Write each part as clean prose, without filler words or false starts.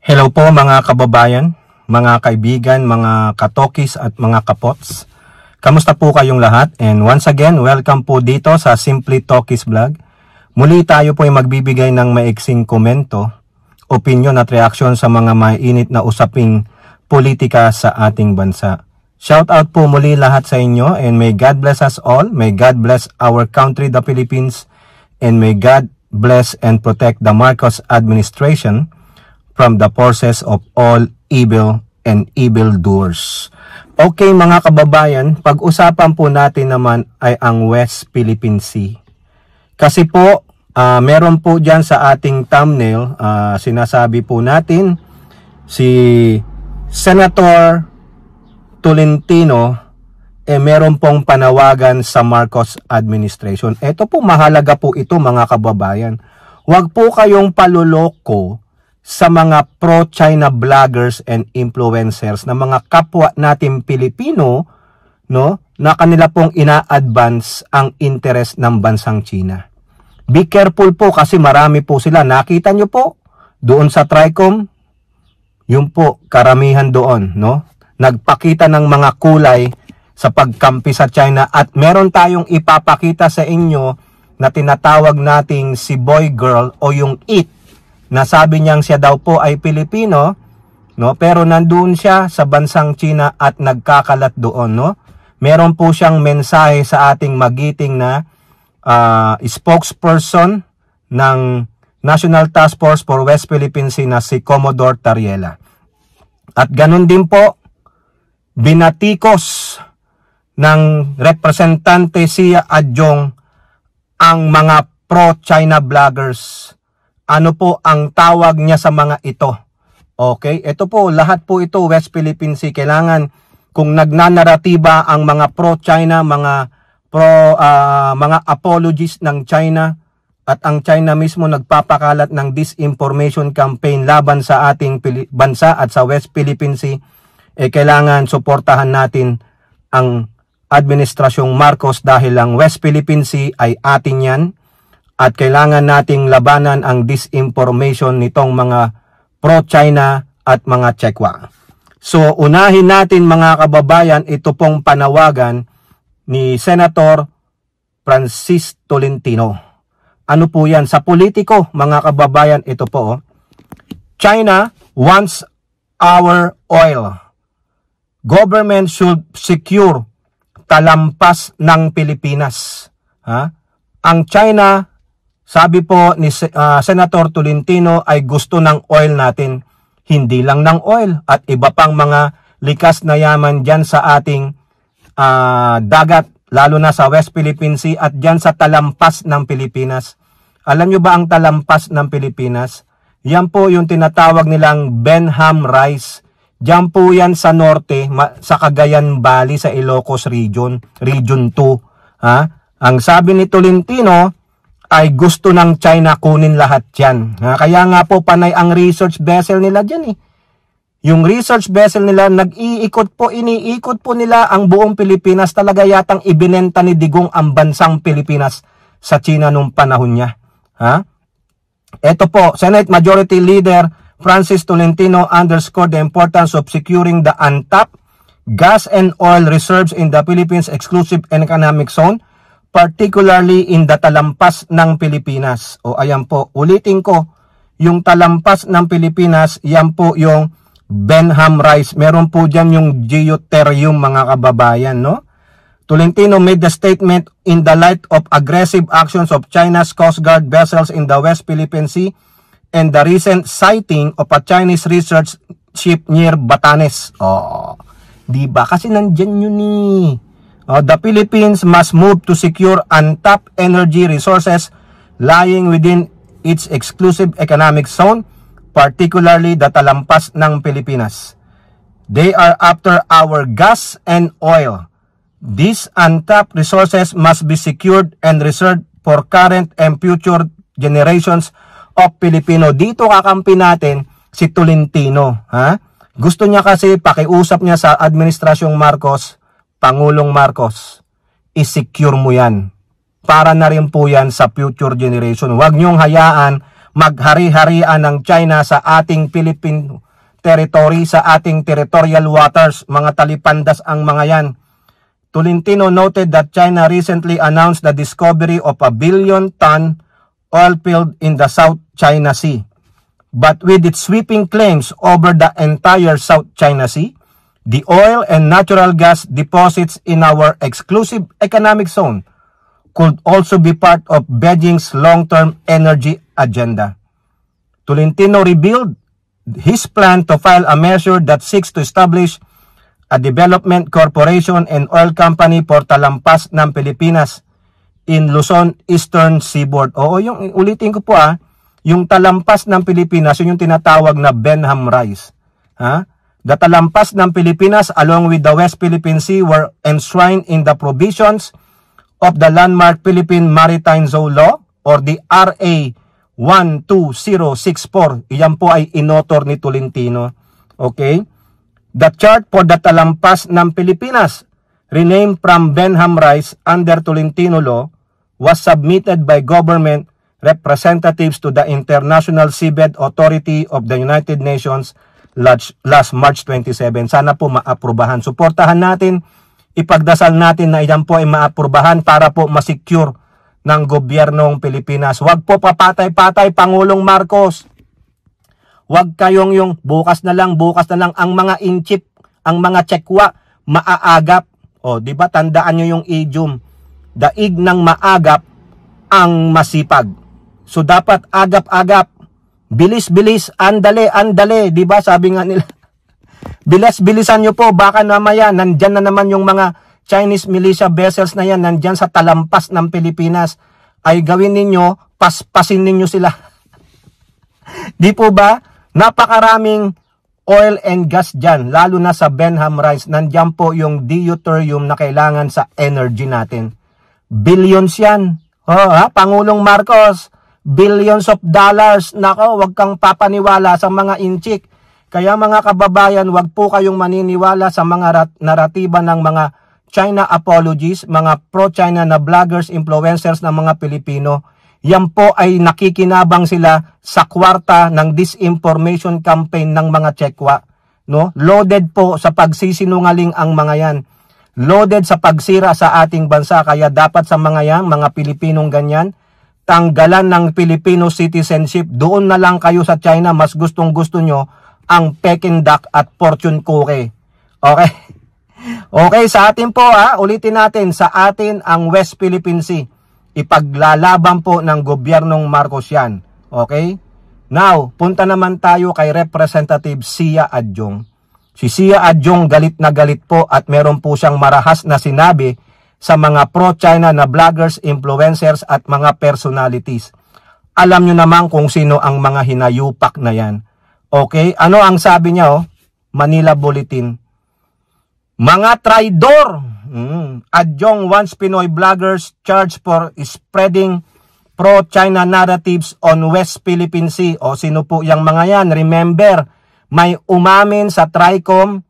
Hello po mga kababayan, mga kaibigan, mga katokis at mga kapots. Kamusta po kayong lahat? And once again, welcome po dito sa Simply Talkies Vlog. Muli tayo po ay magbibigay ng maiksing komento, opinion at reaksyon sa mga mainit na usaping politika sa ating bansa. Shout out po muli lahat sa inyo and may God bless us all. May God bless our country, the Philippines, and may God bless and protect the Marcos administration from the forces of all evil and evildoers. Okay mga kababayan, pag-usapan po natin naman ay ang West Philippine Sea. Kasi po, meron po dyan sa ating thumbnail, sinasabi po natin si Senator Tolentino meron pong panawagan sa Marcos administration. Ito po, mahalaga po ito mga kababayan. Huwag po kayong paluloko sa mga pro-China vloggers and influencers na mga kapwa natin Pilipino, no, na kanila pong ina-advance ang interest ng bansang China. Be careful po kasi marami po sila. Nakita nyo po doon sa TRICOM, yun po karamihan doon, no? Nagpakita ng mga kulay sa pagkampi sa China at meron tayong ipapakita sa inyo na tinatawag nating si boy girl o yung it. Nasabi niyang siya daw po ay Pilipino, no? Pero nandoon siya sa bansang China at nagkakalat doon, no? Meron po siyang mensahe sa ating magiting na spokesperson ng National Task Force for West Philippine Sea na si Commodore Tariela. At ganun din po, binatikos ng representante Sia Adjong ang mga pro-China vloggers. Ano po ang tawag niya sa mga ito? Okay, ito po, lahat po ito West Philippine Sea. Kailangan kung nagnanaratiba ang mga pro-China, mga apologists ng China at ang China mismo nagpapakalat ng disinformation campaign laban sa ating bansa at sa West Philippine Sea, kailangan suportahan natin ang Administrasyong Marcos dahil ang West Philippine Sea ay atin yan. At kailangan nating labanan ang disinformation nitong mga pro-China at mga Chekwa. So, unahin natin mga kababayan, ito pong panawagan ni Senator Francis Tolentino. Ano po yan? Sa politiko, mga kababayan, ito po. China wants our oil. Government should secure talampas ng Pilipinas. Ang China, sabi po ni Senator Tolentino, ay gusto ng oil natin. Hindi lang ng oil at iba pang mga likas na yaman dyan sa ating dagat, lalo na sa West Philippine Sea at dyan sa talampas ng Pilipinas. Alam nyo ba ang talampas ng Pilipinas? Yan po yung tinatawag nilang Benham Rice. Dyan po yan sa norte, sa Cagayan Valley, sa Ilocos Region, Region 2. Ang sabi ni Tolentino, ay gusto ng China kunin lahat yan. Kaya nga po panay ang research vessel nila dyan . Yung research vessel nila, iniikot po nila ang buong Pilipinas. Talaga yatang ibinenta ni Digong ang bansang Pilipinas sa China nung panahon niya. Ito po, Senate Majority Leader Francis Tolentino underscored the importance of securing the untapped gas and oil reserves in the Philippines Exclusive Economic Zone, particularly in the talampas ng Pilipinas. O ayan po, ulitin ko, yung talampas ng Pilipinas, yan po yung Benham Rice. Meron po dyan yung geotherium mga kababayan, no? Tolentino made the statement in the light of aggressive actions of China's Coast Guard vessels in the West Philippine Sea and the recent sighting of a Chinese research ship near Batanes. Diba? Kasi nandyan yun . The Philippines must move to secure untapped energy resources lying within its exclusive economic zone, particularly the talampas ng Pilipinas. They are after our gas and oil. These untapped resources must be secured and reserved for current and future generations of Filipino. Dito kakampi natin si Tolentino. Gusto niya kasi pakiusap niya sa Administrasyong Marcos, Pangulong Marcos, i-secure mo yan. Para na rin po yan sa future generation. Huwag niyong hayaan maghari-harian ng China sa ating Philippine territory, sa ating territorial waters. Mga talipandas ang mga yan. Tolentino noted that China recently announced the discovery of a 1 billion-ton oil field in the South China Sea. But with its sweeping claims over the entire South China Sea, the oil and natural gas deposits in our exclusive economic zone could also be part of Beijing's long-term energy agenda. Tolentino revealed his plan to file a measure that seeks to establish a development corporation and oil company for talampas ng Pilipinas in Luzon Eastern Seaboard. Oo, yung ulitin ko po yung talampas ng Pilipinas, yun yung tinatawag na Benham Rise. The talampas ng Pilipinas along with the West Philippine Sea were enshrined in the provisions of the landmark Philippine Maritime Zone Law or the RA 12064. Iyan po ay inotor ni Tolentino. Okay? The chart for the talampas ng Pilipinas, renamed from Benham Rise under Tolentino Law, was submitted by government representatives to the International Seabed Authority of the United Nations last March 27. Sana po maaprubahan. Suportahan natin, ipagdasal natin na iyan po ay maaprubahan para po masecure ng gobyernong Pilipinas. Huwag po papatay-patay, Pangulong Marcos. Huwag kayong yung bukas na lang ang mga inchip, ang mga tsekwa, maaagap. O, di ba tandaan nyo yung idiom, daig ng maagap ang masipag. So dapat agap-agap, bilis-bilis, andale, di ba? Sabi nga nila, bilis-bilisan nyo po, baka namaya, nandyan na naman yung mga Chinese militia vessels na yan, nandyan sa talampas ng Pilipinas, ay gawin ninyo, paspasin ninyo sila. Di po ba? Napakaraming oil and gas dyan, lalo na sa Benham Rise, nandyan po yung deuterium na kailangan sa energy natin. Billions yan. Pangulong Marcos, billions of dollars. Nako, wag kang papaniwala sa mga inchik. Kaya mga kababayan, wag po kayong maniniwala sa mga naratiba ng mga China apologies, mga pro-China na vloggers, influencers ng mga Pilipino. Yan po ay nakikinabang sila sa kwarta ng disinformation campaign ng mga tsekwa. No? Loaded po sa pagsisinungaling ang mga yan. Loaded sa pagsira sa ating bansa. Kaya dapat sa mga yan, mga Pilipinong ganyan, tanggalan ng Filipino citizenship. Doon na lang kayo sa China. Mas gustong-gusto nyo ang Peking duck at fortune cookie. Okay? Okay, sa atin po ulitin natin, sa atin ang West Philippine Sea. Ipaglalaban po ng gobyernong Marcos yan. Okay? Now, punta naman tayo kay Representative Sia Adjong. Si Sia Adjong galit na galit po at meron po siyang marahas na sinabi sa mga pro-China na vloggers, influencers at mga personalities. Alam nyo naman kung sino ang mga hinayupak na yan. Okay? Ano ang sabi niya? Manila Bulletin. Mga traidor! Adjong wants Pinoy vloggers charged for spreading pro-China narratives on West Philippine Sea. O sino po yung mga yan? Remember, may umamin sa TRICOM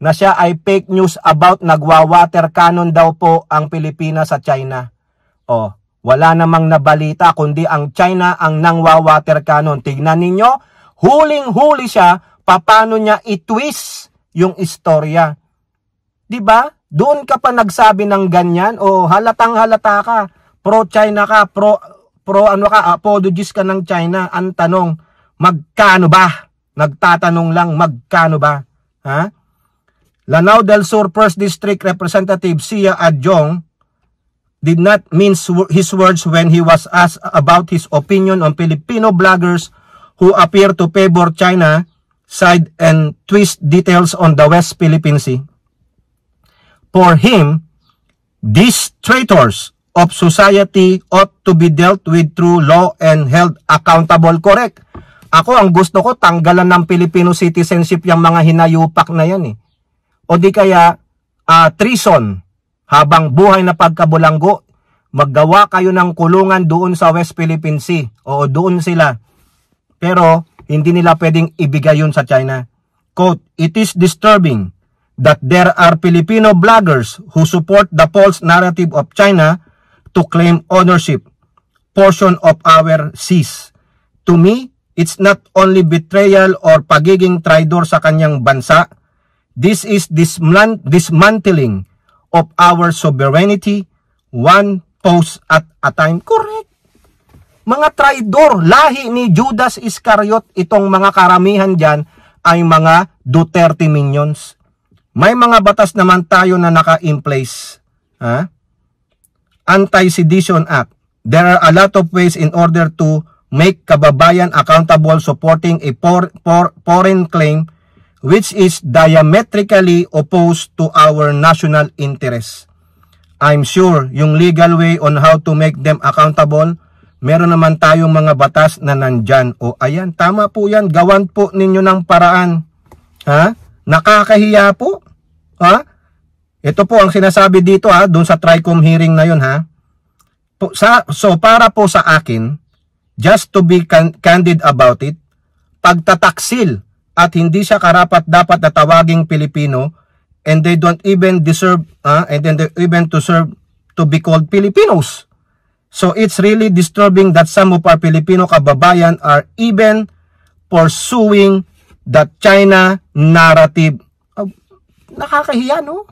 na siya ay fake news about nagwa-water cannon daw po ang Pilipinas sa China. O, wala namang nabalita kundi ang China ang nangwa-water cannon. Tignan ninyo, huling-huli siya, paano niya i-twist yung istorya. Diba? Doon ka pa nagsabi ng ganyan o halatang-halata ka, pro-China ka, apologies ka ng China. Ang tanong, magkano ba? Nagtatanong lang, magkano ba? Lanao del Sur 1st District Representative Sia Adjong did not mince his words when he was asked about his opinion on Filipino vloggers who appear to favor China side and twist details on the West Philippine Sea. For him, these traitors of society ought to be dealt with through law and held accountable. Correct. Ako, ang gusto ko, tanggalan ng Filipino citizenship yung mga hinayupak na yan eh. O di kaya, treason, habang buhay na pagkabulanggo, maggawa kayo ng kulungan doon sa West Philippine Sea. O doon sila. Pero, hindi nila pwedeng ibigay yun sa China. Quote, "It is disturbing that there are Filipino vloggers who support the false narrative of China to claim ownership, portion of our seas. To me, it's not only betrayal or pagiging traidor sa kanyang bansa. This is dismantling of our sovereignty, one post at a time. Correct. Mga traidor, lahi ni Judas Iscariot, itong mga karamihan dyan ay mga Duterte minions. May mga batas naman tayo na naka-in place. Anti-Sedition Act. There are a lot of ways in order to make kababayan accountable supporting a foreign claim which is diametrically opposed to our national interests. I'm sure yung legal way on how to make them accountable, meron naman tayong mga batas na nandyan. O ayan, tama po yan. Gawan po ninyo ng paraan. Nakakahiya po. Ito po ang sinasabi dito doon sa TRICOM hearing na yun So para po sa akin, just to be candid about it, pagtataksil at hindi siya karapat dapat na tawaging Pilipino, and they don't even deserve to be called Filipinos. So it's really disturbing that some of our Filipino kababayan are even pursuing the China narrative. Nakakahiya, no?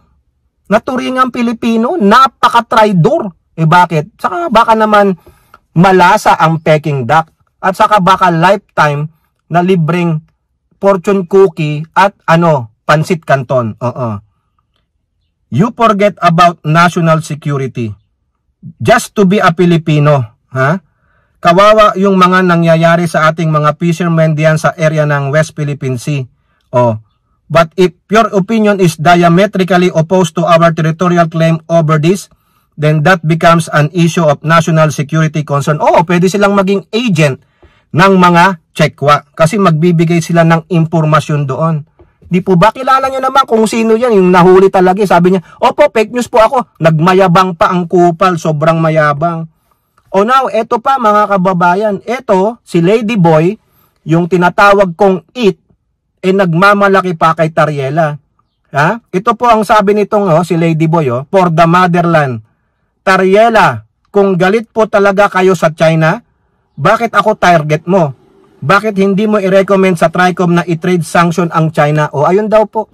Naturingang Pilipino, napaka-traidor. Bakit? Saka baka naman malasa ang Peking duck at saka baka lifetime na libreng fortune cookie at pansit canton. You forget about national security. Just to be a Filipino, kawawa yung mga nangyayari sa ating mga fishermen diyan sa area ng West Philippine Sea. But if your opinion is diametrically opposed to our territorial claim over this, then that becomes an issue of national security concern. Pwede silang maging agent ng mga Chekwa kasi magbibigay sila ng impormasyon doon. Di po ba kilala nyo naman kung sino yan? Yung nahuli talaga, sabi niya, opo, fake news po ako. Nagmayabang pa ang kupal, sobrang mayabang. Now, eto pa mga kababayan, eto, si Lady Boy, yung tinatawag kong it, nagmamalaki pa kay Tariela. Ito po ang sabi nitong si Lady Boy, for the motherland. Tariela, kung galit po talaga kayo sa China, bakit ako target mo? Bakit hindi mo i-recommend sa TRICOM na i-trade sanction ang China? Ayun daw po.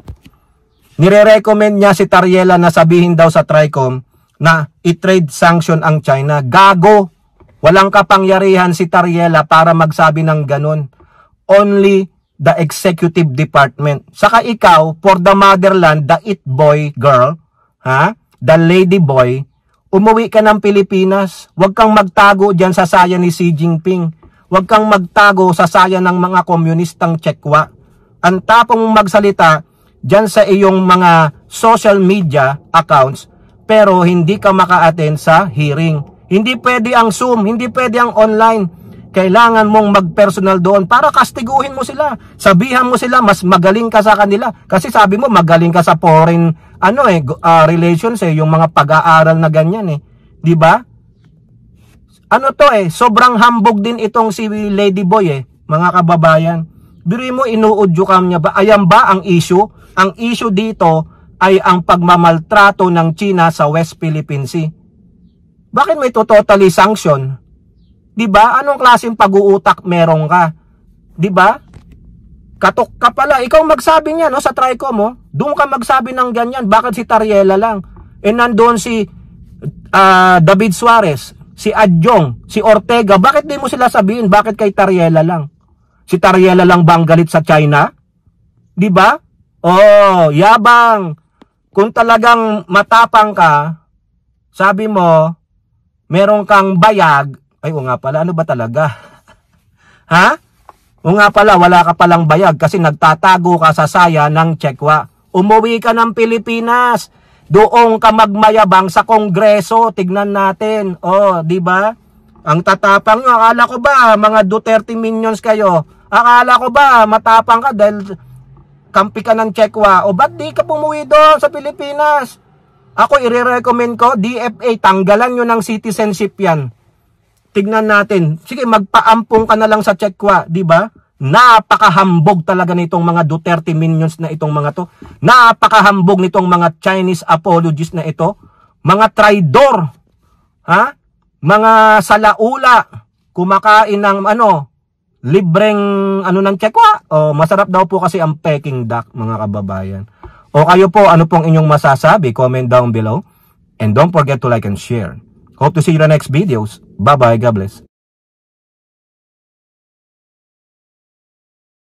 Nire-recommend niya si Tariela na sabihin daw sa TRICOM na i-trade sanction ang China. Gago! Walang kapangyarihan si Tariela para magsabi ng ganun. Only the executive department. Saka ikaw, for the motherland, the it boy girl, the lady boy, umuwi ka ng Pilipinas. Huwag kang magtago dyan sa saya ni Xi Jinping. Huwag kang magtago sa saya ng mga komunistang Chekwa. Ang tapong magsalita dyan sa iyong mga social media accounts, pero hindi ka maka-attend sa hearing. Hindi pwede ang Zoom, hindi pwede ang online. Kailangan mong mag-personal doon para kastiguhin mo sila. Sabihan mo sila, mas magaling ka sa kanila. Kasi sabi mo, magaling ka sa foreign relations, yung mga pag-aaral na ganyan. Di ba? Sobrang hambog din itong si Lady Boy, mga kababayan. Biri mo, inuudyukam niya ba? Ayan ba ang issue? Ang issue dito ay ang pagmamaltrato ng China sa West Philippine Sea. Bakit may totally sanction? Diba? Anong klaseng pag-uutak meron ka? Diba? Katok ka pala. Ikaw magsabi niya sa TRICOM. Doon ka magsabi ng ganyan. Bakit si Tariela lang? Nandoon si David Suarez, si Adjong, si Ortega. Bakit di mo sila sabihin? Bakit kay Tariela lang? Si Tariela lang ba ang galit sa China? Diba? Yabang. Kung talagang matapang ka, sabi mo, meron kang bayag. Ay, nga pala, ano ba talaga? Nga pala, wala ka palang bayag kasi nagtatago ka sa saya ng Chekwa. Umuwi ka ng Pilipinas. Doon ka magmayabang sa Kongreso. Tignan natin. Di ba? Ang tatapang nyo. Akala ko ba, mga Duterte minions kayo? Akala ko ba, matapang ka dahil kampi ka ng Chekwa? Ba't di ka pumuwi doon sa Pilipinas? Ako, i-recommend ko, DFA, tanggalan nyo ng citizenship yan. Tignan natin. Sige, magpaampong ka na lang sa Chekwa, di ba? Napakahambog talaga nitong mga Duterte minions na itong mga to. Napakahambog nitong mga Chinese apologists na ito. Mga traidor. Mga salaula. Kumakain ng libreng ano ng Chekwa. O masarap daw po kasi ang Peking duck, mga kababayan. O kayo po, ano pong inyong masasabi? Comment down below. And don't forget to like and share. Hope to see you in the next videos. Bye-bye. God bless.